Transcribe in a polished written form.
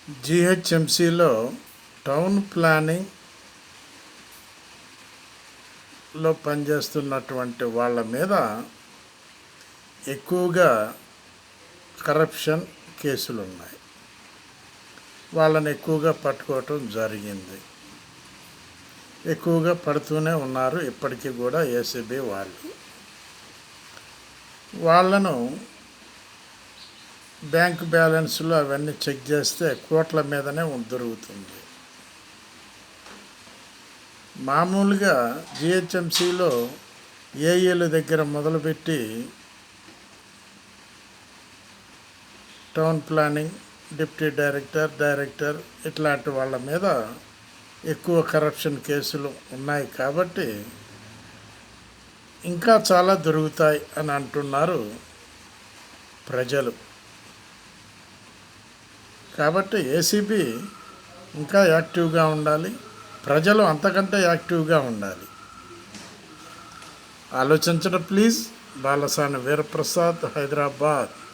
జీహెచ్ఎంసీలో town ప్లానింగ్లో పనిచేస్తున్నటువంటి వాళ్ళ మీద ఎక్కువగా కరప్షన్ కేసులు ఉన్నాయి. వాళ్ళని ఎక్కువగా పట్టుకోవటం జరిగింది. ఎక్కువగా పడుతూనే ఉన్నారు ఇప్పటికీ కూడా ఏసీబీ వాళ్ళను బ్యాంక్ బ్యాలెన్స్లు అవన్నీ చెక్ చేస్తే కోట్ల మీదనే దొరుకుతుంది. మామూలుగా జిహెచ్ఎంసీలో ఏఈల దగ్గర మొదలుపెట్టి టౌన్ ప్లానింగ్, డిప్యూటీ డైరెక్టర్ ఇట్లాంటి వాళ్ళ మీద ఎక్కువ కరప్షన్ కేసులు ఉన్నాయి కాబట్టి ఇంకా చాలా దొరుకుతాయి అని అంటున్నారు ప్రజలు. కాబట్టి ఏసీబీ ఇంకా యాక్టివ్గా ఉండాలి, ప్రజలు అంతకంటే యాక్టివ్గా ఉండాలి. ఆలోచించండి ప్లీజ్. బాలసాని వీరప్రసాద్, హైదరాబాద్.